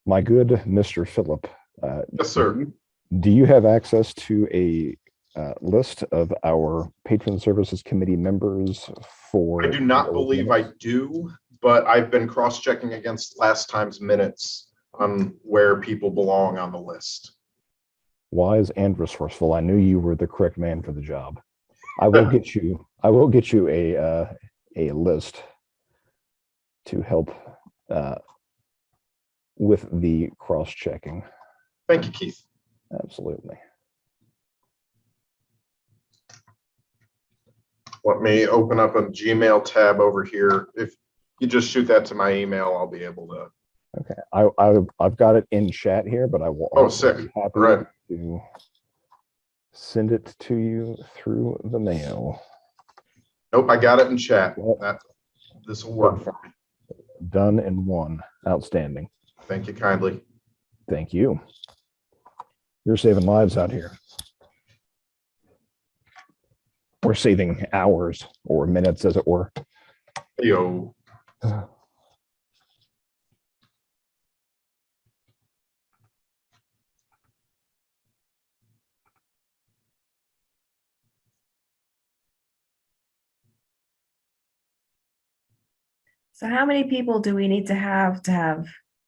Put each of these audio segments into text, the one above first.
My good Mr. Phillip, Yes, sir. do you have access to a list of our Patron Services Committee members for? I do not believe I do, but I've been cross-checking against last time's minutes on where people belong on the list. Wise and resourceful. I knew you were the correct man for the job. I will get you. I will get you a list to help with the cross-checking. Thank you, Keith. Absolutely. Let me open up a Gmail tab over here. If you just shoot that to my email, I'll be able to. Okay, I've got it in chat here, but I will also be happy to send it to you through the mail. Nope, I got it in chat. This will work for me. Done in one. Outstanding. Thank you kindly. Thank you. You're saving lives out here. We're saving hours or minutes, as it were. Yo. So how many people do we need to have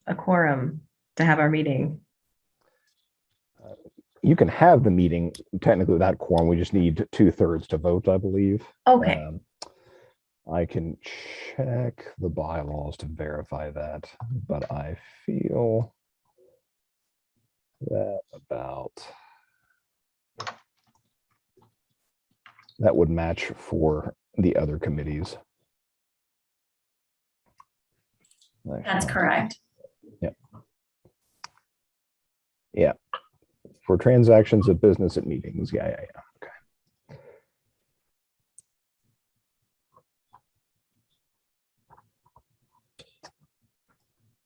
a quorum to have our meeting? You can have the meeting technically without quorum. We just need 2/3 to vote, I believe. Okay. I can check the bylaws to verify that, but I feel that that would match for the other committees. That's correct. Yep. Yeah. For transactions of business at meetings. Yeah. Okay.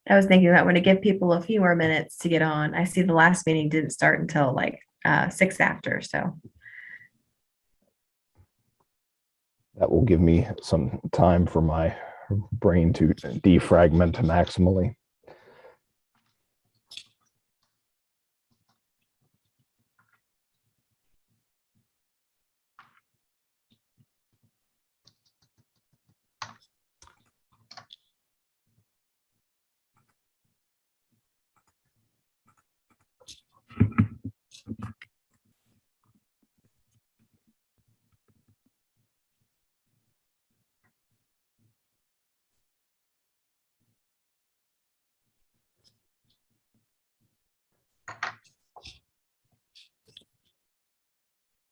I was thinking that would give people a few more minutes to get on. I see the last meeting didn't start until like 6 after, so. That will give me some time for my brain to defragment maximally.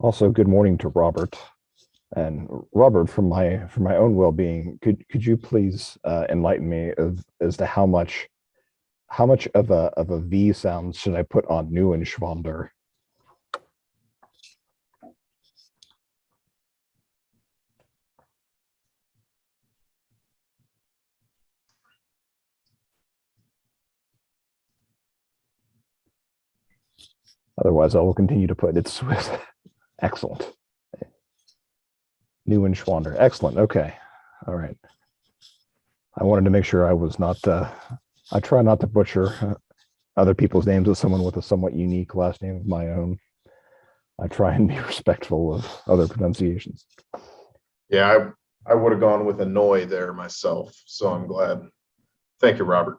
Also, good morning to Robert. And Robert, for my own well-being, could you please enlighten me as to how much of a V sound should I put on Neuenschwander? Otherwise, I will continue to put it's excellent. Neuenschwander. Excellent. Okay. All right. I wanted to make sure I was not, I try not to butcher other people's names with someone with a somewhat unique last name of my own. I try and be respectful of other pronunciations. Yeah, I would have gone with annoy there myself, so I'm glad. Thank you, Robert.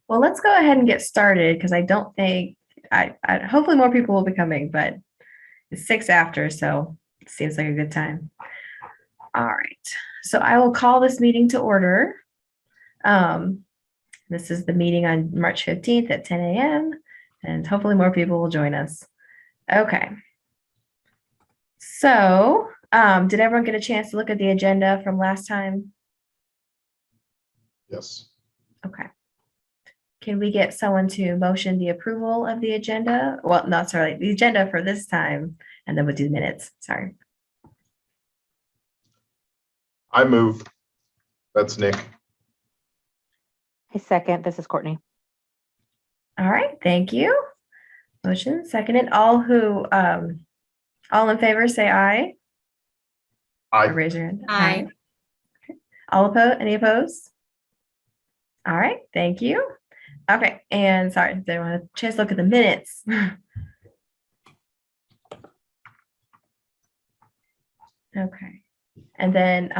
Well, let's go ahead and get started because I don't think hopefully more people will be coming, but it's 6 after, so it seems like a good time. All right, so I will call this meeting to order. This is the meeting on March 15th at 10 a.m. and hopefully more people will join us. Okay. So, did everyone get a chance to look at the agenda from last time? Yes. Okay. Can we get someone to motion the approval of the agenda? Well, not sorry, the agenda for this time, and then we'll do the minutes. Sorry. I move. That's Nick. I second. This is Courtney. All right, thank you. Motion seconded. All in favor, say aye. Or I raise your hand. Aye. All opposed, any opposed? All right, thank you. Okay, and sorry, did I want a chance to look at the minutes? Okay, and then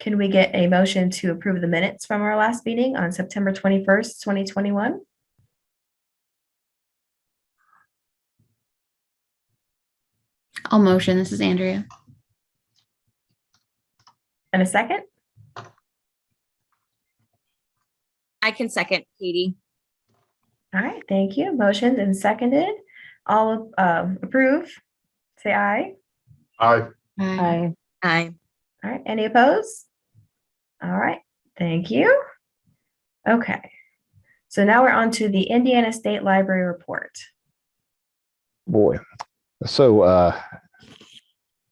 can we get a motion to approve the minutes from our last meeting on September 21st, 2021? I'll motion. This is Andrea. And a second? I can second, Katie. All right, thank you. Motioned and seconded. All approve, say aye. I Aye. Aye. All right, any opposed? All right, thank you. Okay, so now we're on to the Indiana State Library report. Boy. So,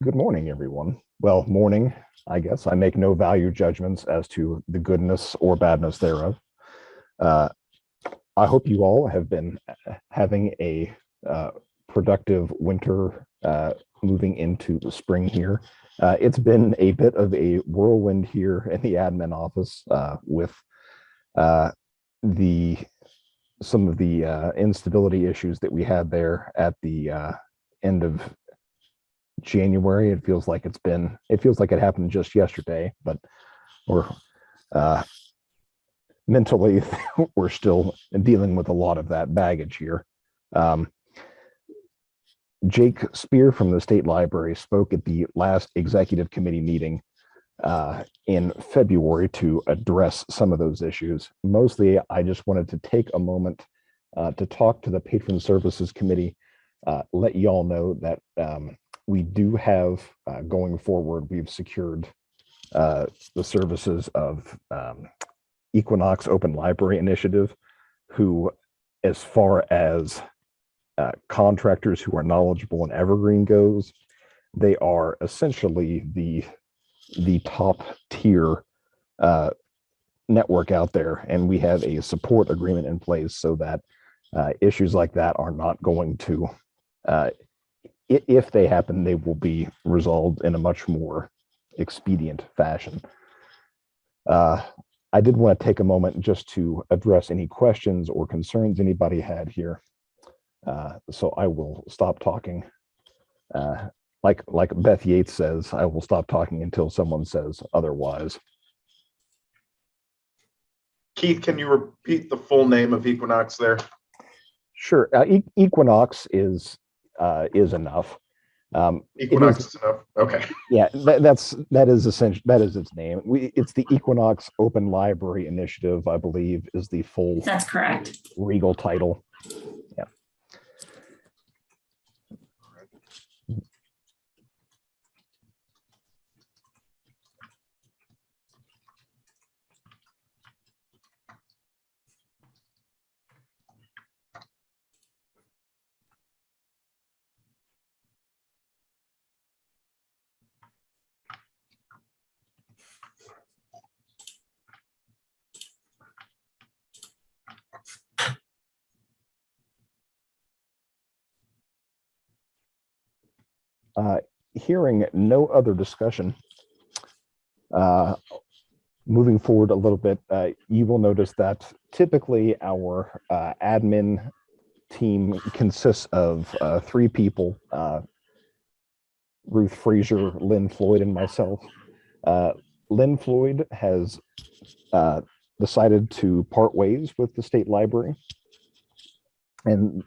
good morning, everyone. Well, morning, I guess. I make no value judgments as to the goodness or badness thereof. I hope you all have been having a productive winter moving into the spring here. It's been a bit of a whirlwind here in the admin office with some of the instability issues that we had there at the end of January. It feels like it happened just yesterday, but we're mentally we're still dealing with a lot of that baggage here. Jake Spear from the State Library spoke at the last executive committee meeting in February to address some of those issues. Mostly, I just wanted to take a moment to talk to the Patron Services Committee, let you all know that we do have, going forward, we've secured the services of Equinox Open Library Initiative, who, as far as contractors who are knowledgeable in Evergreen goes, they are essentially the top tier network out there, and we have a support agreement in place so that issues like that are not going to, if they happen, they will be resolved in a much more expedient fashion. I did want to take a moment just to address any questions or concerns anybody had here. So I will stop talking. Like Beth Yates says, I will stop talking until someone says otherwise. Keith, can you repeat the full name of Equinox there? Sure. Equinox is enough. Equinox is enough. Okay. Yeah, that is essential. That is its name. It's the Equinox Open Library Initiative, I believe, is the full That's correct. legal title. Yeah. Hearing no other discussion, moving forward a little bit, you will notice that typically our admin team consists of 3 people, Ruth Frazier, Lynn Floyd, and myself. Lynn Floyd has decided to part ways with the state library, and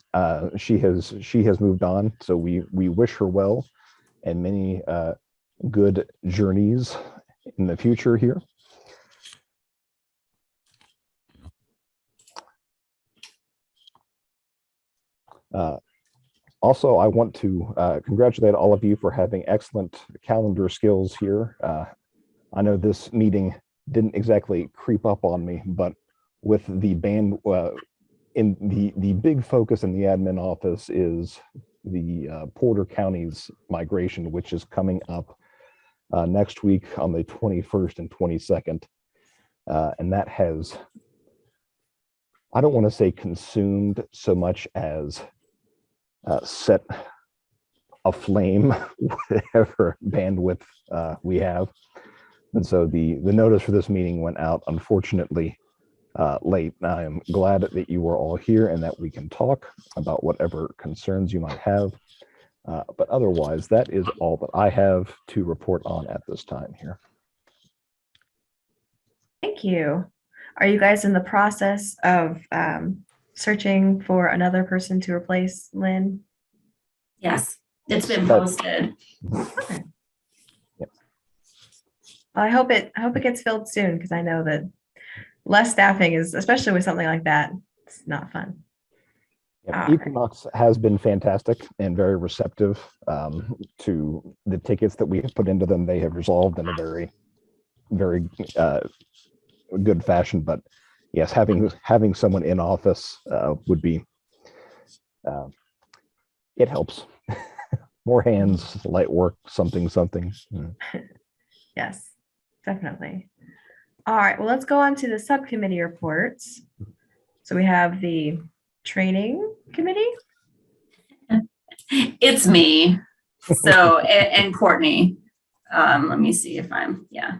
she has moved on. So we wish her well and many good journeys in the future here. Also, I want to congratulate all of you for having excellent calendar skills here. I know this meeting didn't exactly creep up on me, but with the band, in the big focus in the admin office is the Porter County's migration, which is coming up next week on the 21st and 22nd. And that has, I don't want to say consumed so much as set aflame whatever bandwidth we have. And so the notice for this meeting went out, unfortunately, late. I am glad that you are all here and that we can talk about whatever concerns you might have. But otherwise, that is all that I have to report on at this time here. Thank you. Are you guys in the process of searching for another person to replace Lynn? Yes, it's been But- posted. Okay. I hope it gets filled soon, because I know that less staffing is, especially with something like that, it's not fun. Yeah, All right. Equinox has been fantastic and very receptive to the tickets that we have put into them. They have resolved in a very, very good fashion. But yes, having someone in office would be, it helps. More hands, light work, something. Yes, definitely. All right, well, let's go on to the subcommittee reports. So we have the training committee. It's me. So, and Courtney. Let me see if yeah.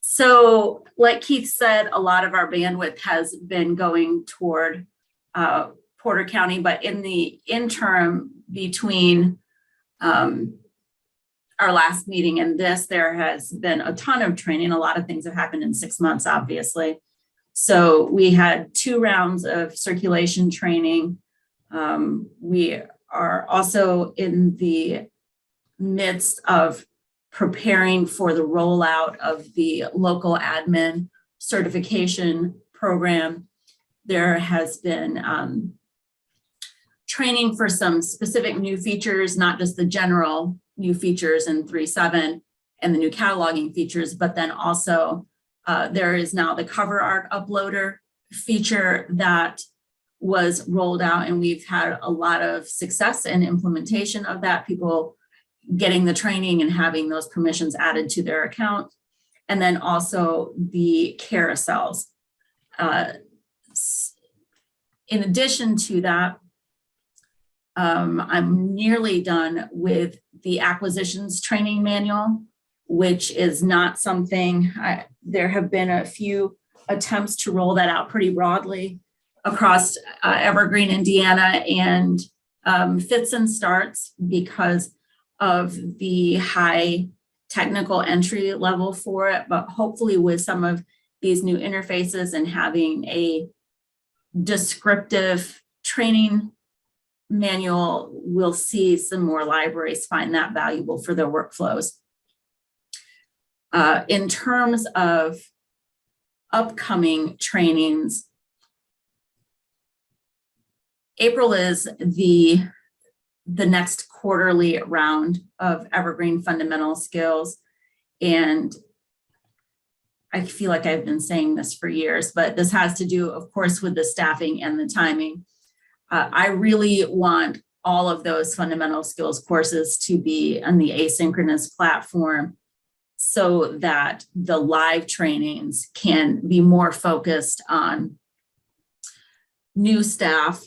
So like Keith said, a lot of our bandwidth has been going toward Porter County, but in the interim between our last meeting and this, there has been a ton of training. A lot of things have happened in 6 months, obviously. So we had 2 rounds of circulation training. We are also in the midst of preparing for the rollout of the local admin certification program. There has been training for some specific new features, not just the general new features in 3.7 and the new cataloging features, but then also there is now the cover art uploader feature that was rolled out, and we've had a lot of success in implementation of that, people getting the training and having those permissions added to their account. And then also the carousels. In addition to that, I'm nearly done with the acquisitions training manual, which is not something, there have been a few attempts to roll that out pretty broadly across Evergreen, Indiana, and fits and starts because of the high technical entry level for it. But hopefully with some of these new interfaces and having a descriptive training manual, we'll see some more libraries find that valuable for their workflows. In terms of upcoming trainings, April is the next quarterly round of Evergreen fundamental skills. And I feel like I've been saying this for years, but this has to do, of course, with the staffing and the timing. I really want all of those fundamental skills courses to be on the asynchronous platform so that the live trainings can be more focused on new staff,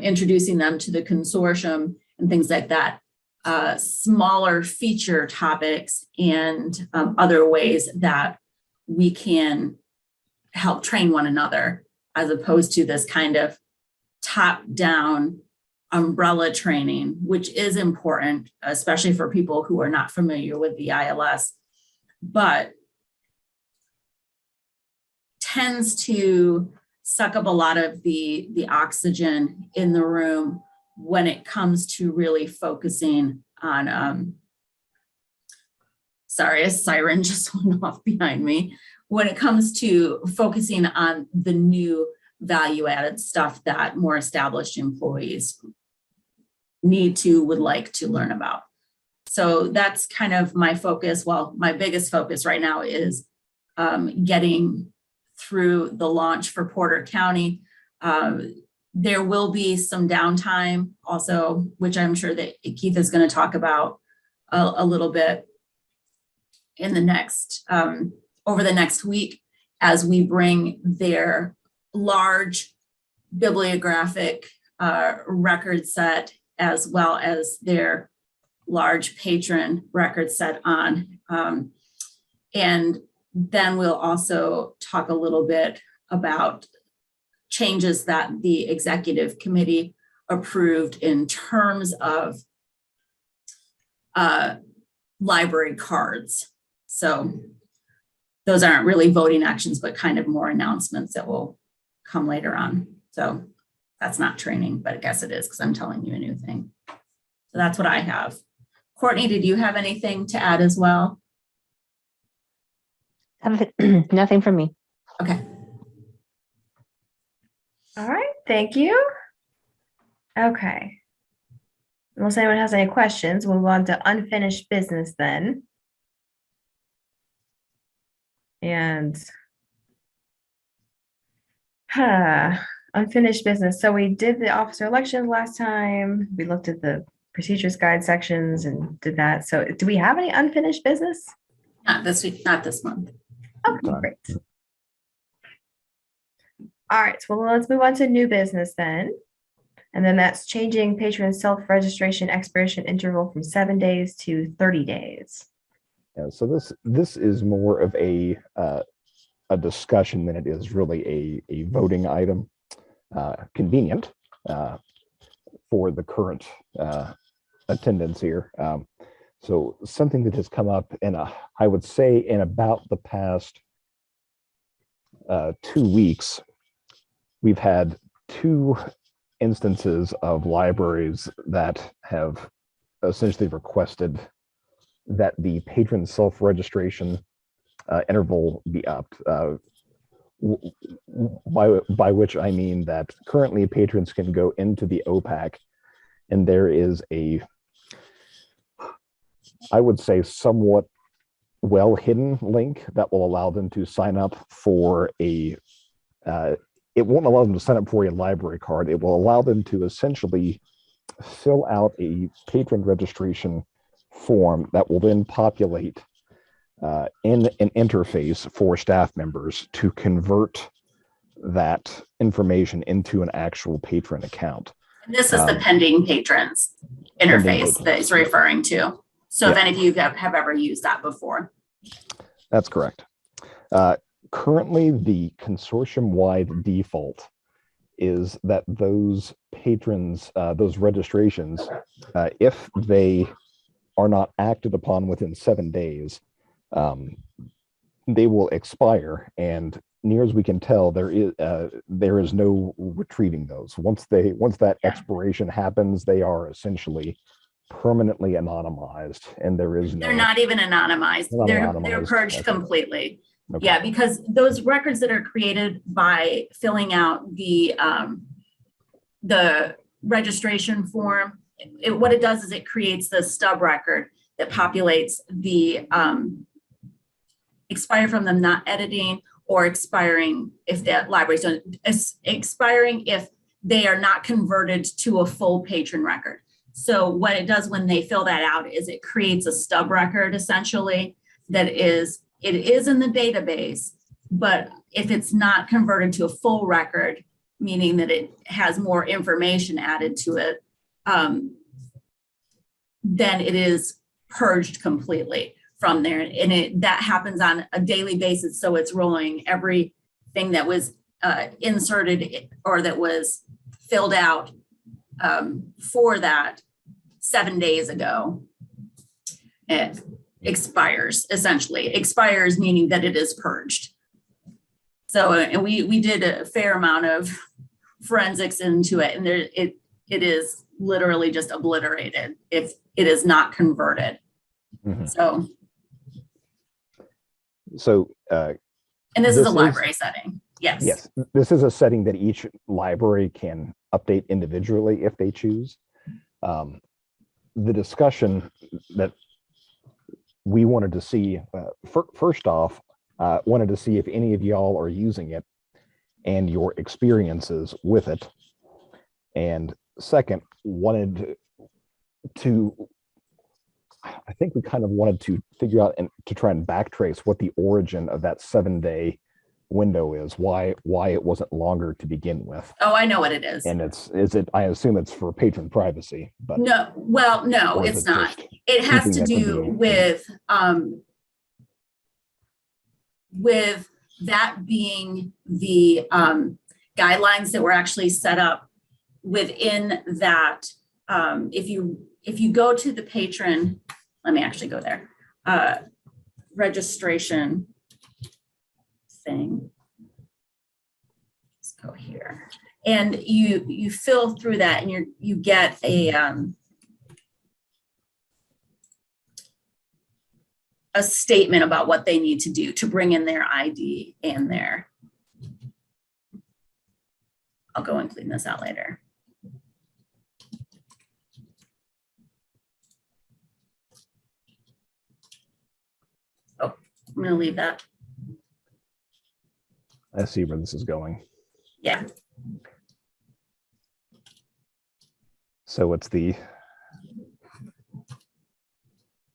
introducing them to the consortium and things like that, smaller feature topics and other ways that we can help train one another, as opposed to this kind of top-down umbrella training, which is important, especially for people who are not familiar with the ILS, but tends to suck up a lot of the oxygen in the room when it comes to really focusing on, sorry, a siren just went off behind me. When it comes to focusing on the new value-added stuff that more established employees would like to learn about. So that's kind of my focus. Well, my biggest focus right now is getting through the launch for Porter County. There will be some downtime also, which I'm sure that Keith is going to talk about a little bit. in the next, over the next week, as we bring their large bibliographic record set as well as their large patron record set on. And then we'll also talk a little bit about changes that the executive committee approved in terms of library cards. So those aren't really voting actions, but kind of more announcements that will come later on. So that's not training, but I guess it is because I'm telling you a new thing. So that's what I have. Courtney, did you have anything to add as well? Nothing from me. Okay. All right, thank you. Okay. Unless anyone has any questions, we'll move on to unfinished business then. And unfinished business. So we did the officer elections last time. We looked at the procedures guide sections and did that. So do we have any unfinished business? Not this week, not this month. Okay, great. All right, well, let's move on to new business then. And then that's changing patron self-registration expiration interval from 7 days to 30 days. Yeah, so this is more of a discussion than it is really a voting item. Convenient for the current attendance here. So something that has come up I would say in about the past 2 weeks, we've had 2 instances of libraries that have essentially requested that the patron self-registration interval be upped. By which I mean that currently patrons can go into the OPAC and there is I would say somewhat well hidden link that will allow them to sign up for it won't allow them to sign up for a library card. It will allow them to essentially fill out a patron registration form that will then populate in an interface for staff members to convert that information into an actual patron account. And this is the pending patrons interface that it's referring to. So if Yeah. any of you have ever used that before. That's correct. Currently, the consortium-wide default is that those patrons, those registrations, if they are not acted upon within 7 days, they will expire. And near as we can tell, there is no retrieving those. Once that expiration happens, they are essentially permanently anonymized, and there is no. They're not even anonymized. They're anonymized. purged Okay. completely. Okay. Yeah, because those records that are created by filling out the registration form, what it does is it creates the stub record that populates the expire from them not editing or expiring if that library's done, expiring if they are not converted to a full patron record. So what it does when they fill that out is it creates a stub record essentially that it is in the database, but if it's not converted to a full record, meaning that it has more information added to it, then it is purged completely from there. And that happens on a daily basis. So it's rolling everything that was inserted or that was filled out for that 7 days ago. It expires, essentially. Expires meaning that it is purged. So, and we did a fair amount of forensics into it, and it is literally just obliterated if it is not converted. Mhm. So, and this is a library setting. Yes. Yes, this is a setting that each library can update individually if they choose. The discussion that we wanted to see, first off, wanted to see if any of y'all are using it and your experiences with it. And second, wanted to I think we kind of wanted to figure out and to try and backtrace what the origin of that 7-day window is, why it wasn't longer to begin with. Oh, I know what it is. And I assume it's for patron privacy, but No, well, no, or is it's it not. just It has keeping to them from do being- with that being the guidelines that were actually set up within that. If you go to the patron, let me actually go there. Registration thing. Let's go here. And you fill through that and you get a statement about what they need to do to bring in their ID and their, I'll go and clean this out later. Oh, I'm gonna leave that. I see where this is going. Yeah, So it's the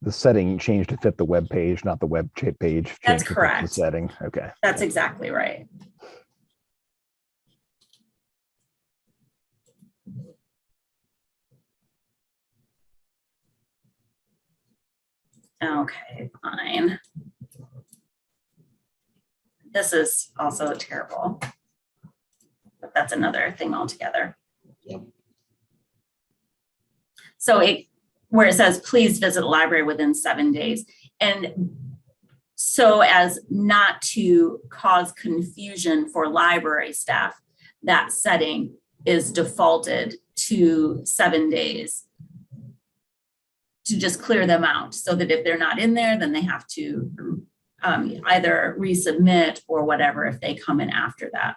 setting changed to fit the web page, not the web page That's changed to fit the correct. setting. Okay. that's exactly right. Okay, fine. This is also terrible. But that's another thing altogether. Yep. So where it says, please visit the library within 7 days. And so as not to cause confusion for library staff, that setting is defaulted to 7 days to just clear them out so that if they're not in there, then they have to either resubmit or whatever if they come in after that.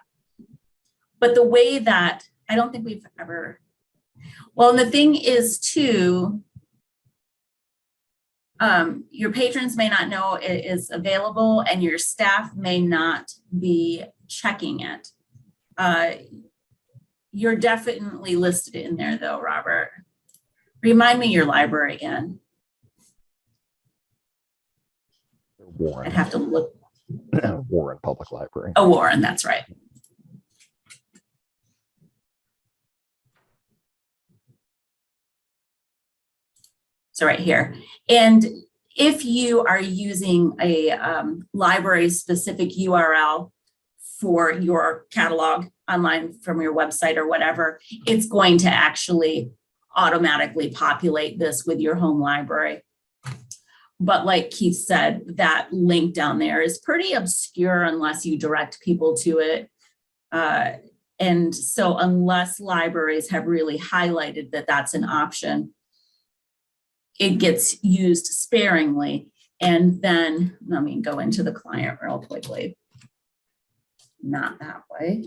But the way that, I don't think we've ever, well, and the thing is too, your patrons may not know it is available and your staff may not be checking it. You're definitely listed in there though, Robert. Remind me your library again. Warren. I'd have to look. Warren Public Library. Oh, Warren, that's right. So right here. And if you are using a library specific URL for your catalog online from your website or whatever, it's going to actually automatically populate this with your home library. But like Keith said, that link down there is pretty obscure unless you direct people to it. And so unless libraries have really highlighted that that's an option, it gets used sparingly. And then let me go into the client real quickly. Not that way.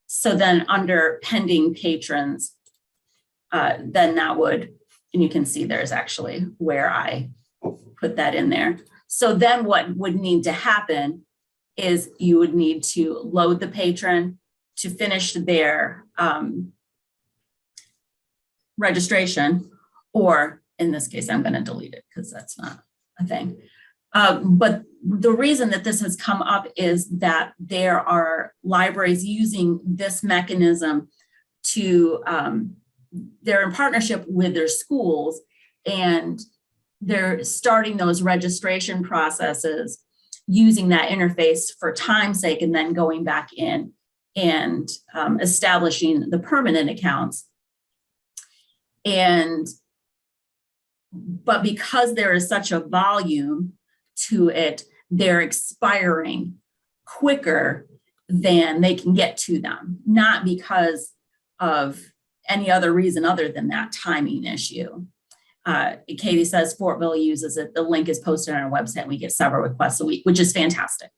So then under pending patrons, then that would, and you can see there's actually where I put that in there. So then what would need to happen is you would need to load the patron to finish their registration, or in this case, I'm going to delete it because that's not a thing. But the reason that this has come up is that there are libraries using this mechanism to, they're in partnership with their schools and they're starting those registration processes using that interface for time's sake and then going back in and establishing the permanent accounts. But because there is such a volume to it, they're expiring quicker than they can get to them, not because of any other reason other than that timing issue. Katie says Fortville uses it. The link is posted on our website. We get several requests a week, which is fantastic.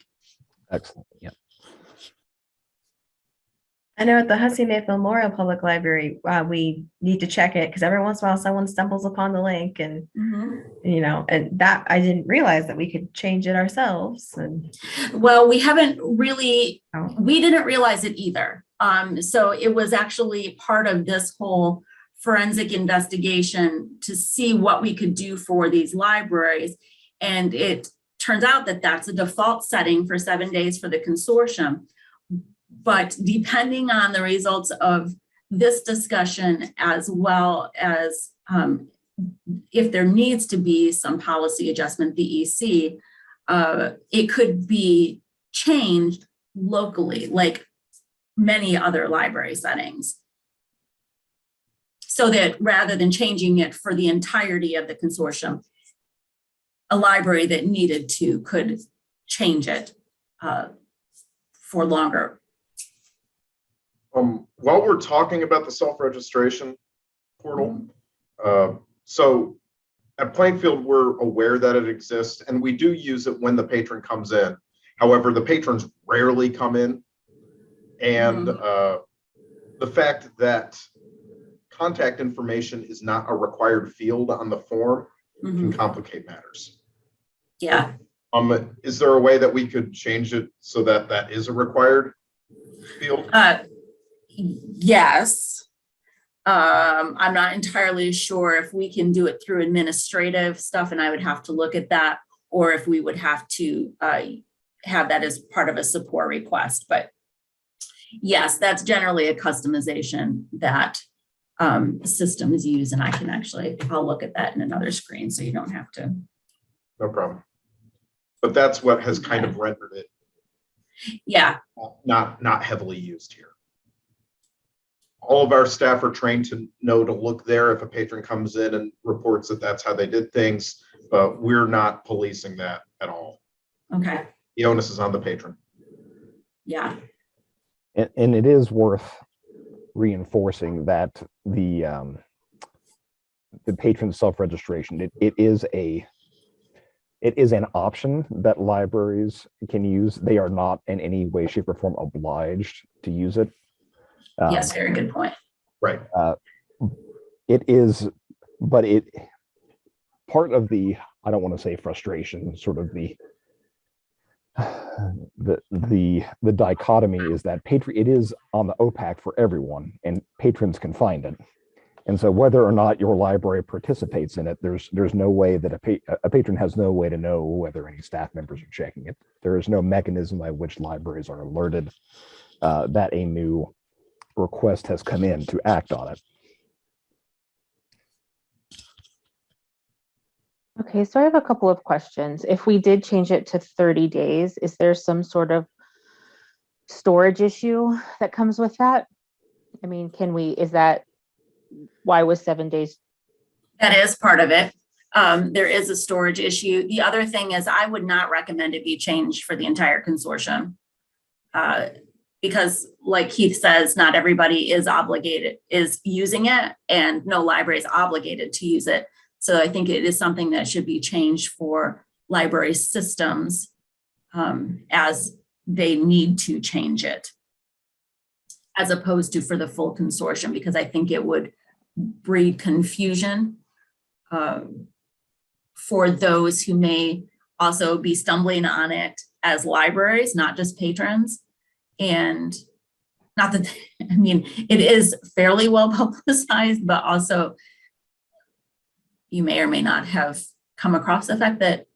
Excellent. Yeah. I know at the Hussey Smith Memorial Public Library, we need to check it because every once in a while someone stumbles upon the link and, and that I didn't realize that we could change it ourselves. And Well, we haven't really, Oh. we didn't realize it either. So it was actually part of this whole forensic investigation to see what we could do for these libraries. And it turns out that that's a default setting for 7 days for the consortium. But depending on the results of this discussion, as well as if there needs to be some policy adjustment, the EC, it could be changed locally, like many other library settings. So that rather than changing it for the entirety of the consortium, a library that needed to could change it for longer. While we're talking about the self-registration portal, so at Plainfield, we're aware that it exists and we do use it when the patron comes in. However, the patrons rarely come in. And the fact that contact information is not a required field on the form can complicate matters. Yeah. Is there a way that we could change it so that that is a required field? Yes. I'm not entirely sure if we can do it through administrative stuff, and I would have to look at that, or if we would have to have that as part of a support request. But yes, that's generally a customization that systems use, and I'll look at that in another screen so you don't have to. No problem. But that's what has kind of rendered it not heavily used here. All of our staff are trained to know to look there if a patron comes in and reports that that's how they did things, but we're not policing that at all. Okay. The onus is on the patron. Yeah. And it is worth reinforcing that the patron self-registration, it is an option that libraries can use. They are not in any way, shape, or form obliged to use it. Yes, very good point. Right. It is, but it part of the, I don't want to say frustration, sort of the dichotomy is that it is on the OPAC for everyone and patrons can find it. And so whether or not your library participates in it, there's no way that a patron has no way to know whether any staff members are checking it. There is no mechanism by which libraries are alerted that a new request has come in to act on it. Okay, so I have a couple of questions. If we did change it to 30 days, is there some sort of storage issue that comes with that? I mean, why was 7 days? That is part of it. There is a storage issue. The other thing is I would not recommend it be changed for the entire consortium. Because like Keith says, not everybody is using it, and no library is obligated to use it. So I think it is something that should be changed for library systems as they need to change it, as opposed to for the full consortium, because I think it would breed confusion for those who may also be stumbling on it as libraries, not just patrons. And not that, I mean, it is fairly well publicized, but also you may or may not have come across the fact that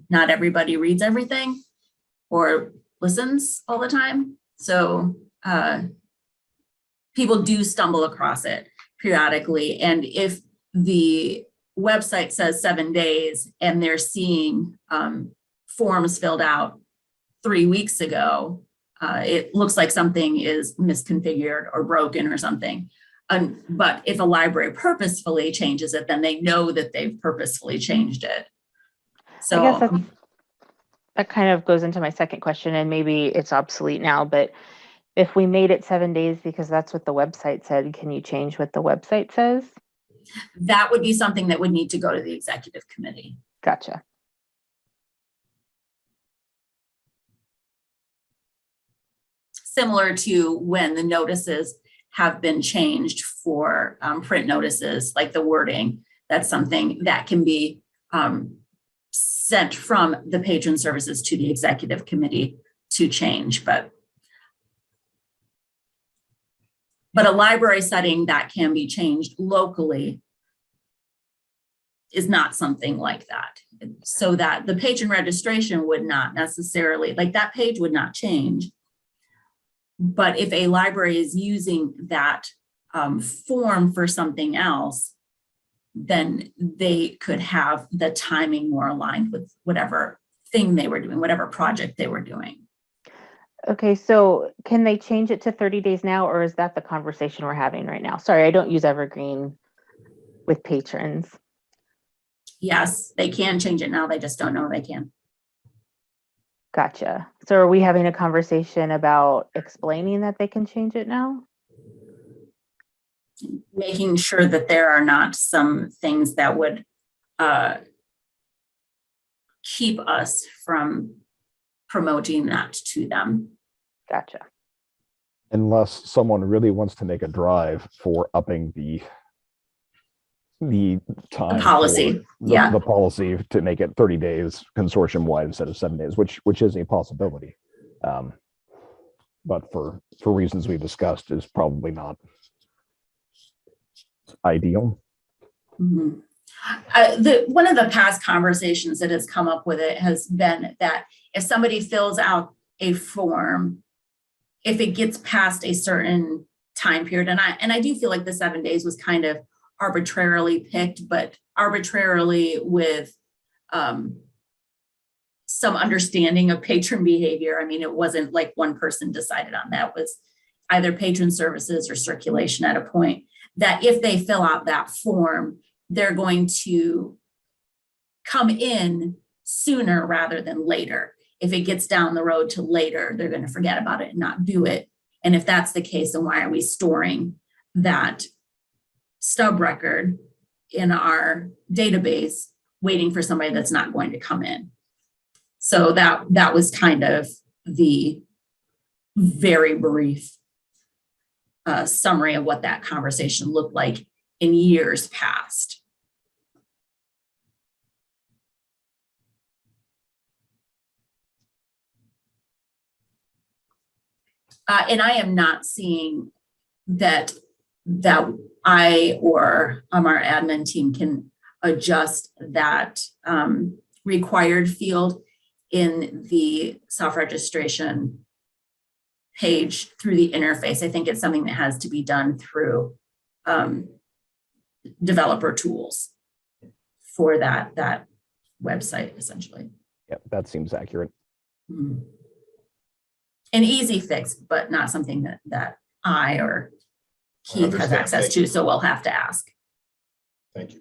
not everybody reads everything or listens all the time. So people do stumble across it periodically. And if the website says 7 days and they're seeing forms filled out 3 weeks ago, it looks like something is misconfigured or broken or something. But if a library purposefully changes it, then they know that they've purposefully changed it. So I guess that kind of goes into my second question, and maybe it's obsolete now, but if we made it 7 days because that's what the website said, can you change what the website says? that would be something that would need to go to the executive committee. Gotcha. similar to when the notices have been changed for print notices, like the wording. That's something that can be sent from the patron services to the executive committee to change, but a library setting that can be changed locally is not something like that. So that the patron registration would not necessarily, like that page would not change. But if a library is using that form for something else, then they could have the timing more aligned with whatever thing they were doing, whatever project they were doing. Okay, so can they change it to 30 days now, or is that the conversation we're having right now? Sorry, I don't use Evergreen with patrons. Yes, they can change it now. They just don't know they can. Gotcha. So are we having a conversation about explaining that they can change it now? Making sure that there are not some things that would keep us from promoting that to them. Gotcha. Unless someone really wants to make a drive for upping the time policy, for yeah. the policy to make it 30 days consortium wide instead of 7 days, which is a possibility. But for reasons we've discussed is probably not ideal. Mm-hmm. One of the past conversations that has come up with it has been that if somebody fills out a form, if it gets past a certain time period, and I do feel like the 7 days was kind of arbitrarily picked, but arbitrarily with some understanding of patron behavior. I mean, it wasn't like one person decided on that. It was either patron services or circulation at a point that if they fill out that form, they're going to come in sooner rather than later. If it gets down the road to later, they're going to forget about it and not do it. And if that's the case, then why are we storing that stub record in our database waiting for somebody that's not going to come in? So that was kind of the very brief summary of what that conversation looked like in years past. And I am not seeing that I or our admin team can adjust that required field in the self-registration page through the interface. I think it's something that has to be done through developer tools for that website, essentially. Yeah, that seems accurate. Mm-hmm. An easy fix, but not something that I or Keith has access to, so we'll have to ask. Thank you.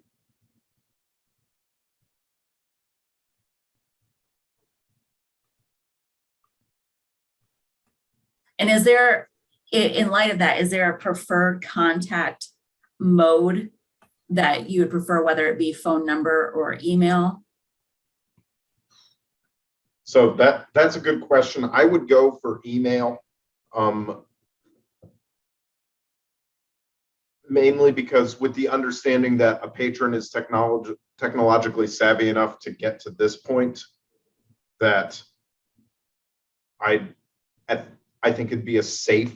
And is there, in light of that, is there a preferred contact mode that you would prefer, whether it be phone number or email? So that's a good question. I would go for email, mainly because with the understanding that a patron is technologically savvy enough to get to this point, that I think it'd be a safe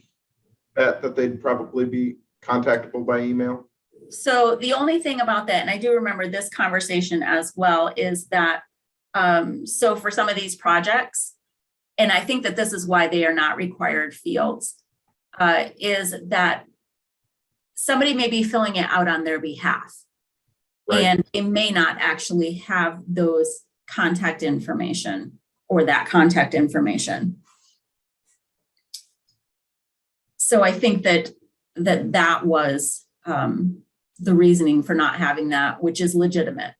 bet that they'd probably be contactable by email. So the only thing about that, and I do remember this conversation as well, is that so for some of these projects, and I think that this is why they are not required fields, is that somebody may be filling it out on their behalf, right, and they may not actually have those contact information or that contact information. So I think that was the reasoning for not having that, which is legitimate.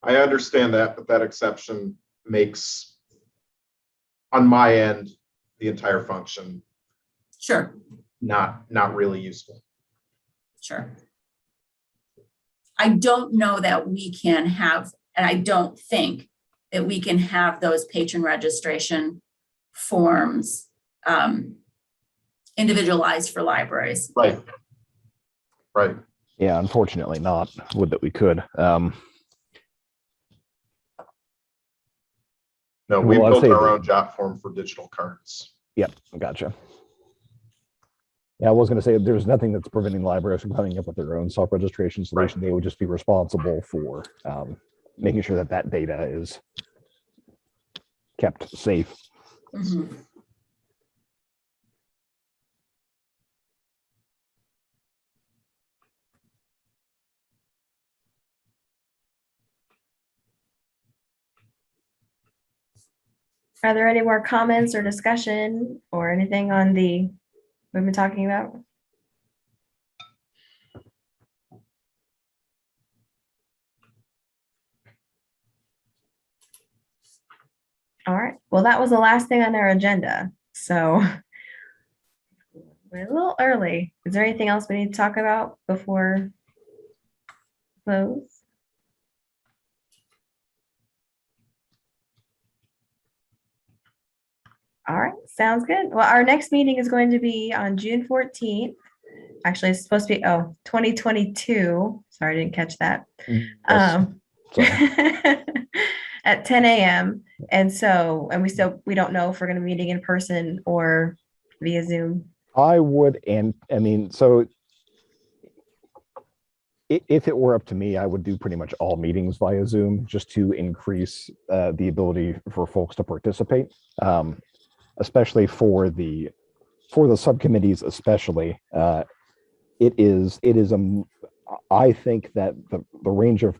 I understand that, but that exception makes, on my end, the entire function sure not really useful. Sure. I don't know that we can have, and I don't think that we can have those patron registration forms individualized for libraries. Right. Right. Yeah, unfortunately not. Would that we could. No, we Well, I'd built say our that- own jot form for digital cards. Yep, gotcha. Yeah, I was going to say there's nothing that's preventing libraries from coming up with their own self-registration solution. They would just be responsible for making sure that that data is kept safe. Mhm. Are there any more comments or discussion or anything on the, we've been talking about? All right, well, that was the last thing on our agenda, so we're a little early. Is there anything else we need to talk about before close? All right, sounds good. Well, our next meeting is going to be on June 14th. Actually, it's supposed to be, 2022. Sorry, I didn't catch that. Yes, sorry. At 10 a.m. And we don't know if we're going to be meeting in person or via Zoom. I would, and I mean, so if it were up to me, I would do pretty much all meetings via Zoom just to increase the ability for folks to participate, especially for the subcommittees, especially. I think that the range of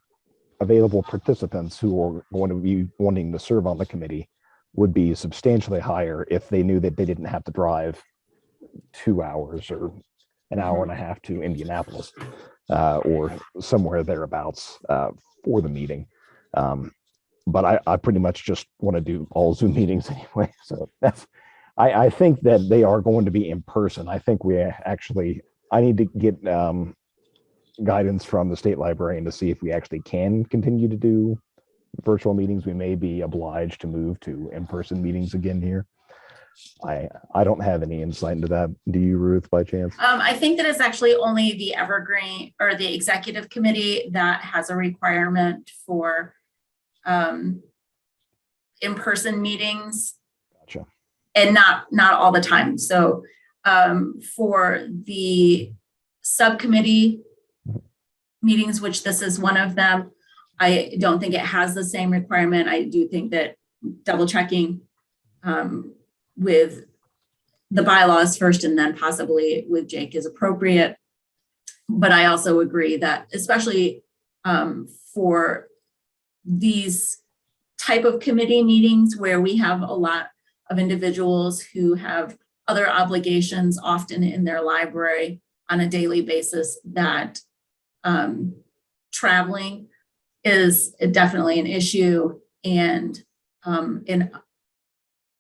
available participants who are going to be wanting to serve on the committee would be substantially higher if they knew that they didn't have to drive 2 hours or an hour and a half to Indianapolis or somewhere thereabouts for the meeting. But I pretty much just want to do all Zoom meetings anyway. So I think that they are going to be in person. I think I need to get guidance from the state librarian to see if we actually can continue to do virtual meetings. We may be obliged to move to in-person meetings again here. I don't have any insight into that. Do you, Ruth, by chance? I think that it's actually only the Evergreen or the executive committee that has a requirement for in-person meetings. Gotcha. And not all the time. So for the subcommittee meetings, which this is one of them, I don't think it has the same requirement. I do think that double checking with the bylaws first and then possibly with Jake is appropriate. But I also agree that especially for these type of committee meetings where we have a lot of individuals who have other obligations often in their library on a daily basis, that traveling is definitely an issue and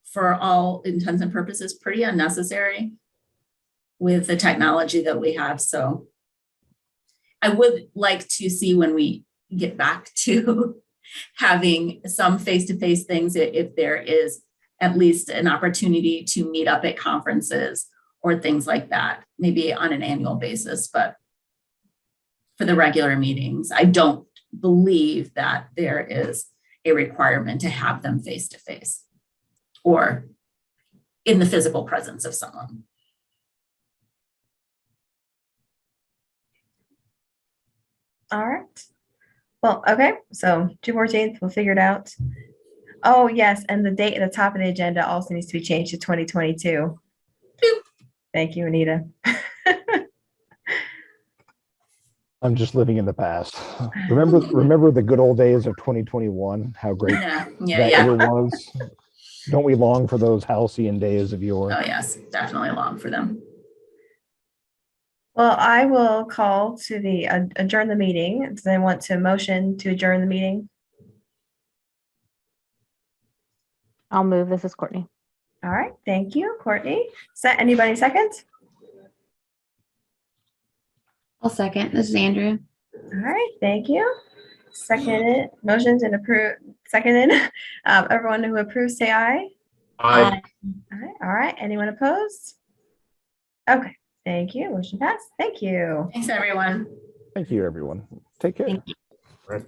for all intents and purposes, pretty unnecessary with the technology that we have. So I would like to see when we get back to having some face-to-face things, if there is at least an opportunity to meet up at conferences or things like that, maybe on an annual basis. But for the regular meetings, I don't believe that there is a requirement to have them face-to-face or in the physical presence of someone. All right. Well, okay, so June 14th, we'll figure it out. Oh, yes, and the date at the top of the agenda also needs to be changed to 2022. Thank you, Anita. I'm just living in the past. Remember the good old days of 2021? How great that year was. Don't we long for those halcyon days of yore? Oh yes, definitely long for them. Well, I will call to the adjourn the meeting. Does anyone want to motion to adjourn the meeting? I'll move. This is Courtney. All right, thank you, Courtney. Anybody second? I'll second. This is Andrea. All right, thank you. Seconded, motions and approved, seconded. Everyone who approves, say aye. Aye. All right. Anyone opposed? Okay, thank you. Motion passed. Thank you. Thanks, everyone. Thank you, everyone. Take care. Thank you. Right.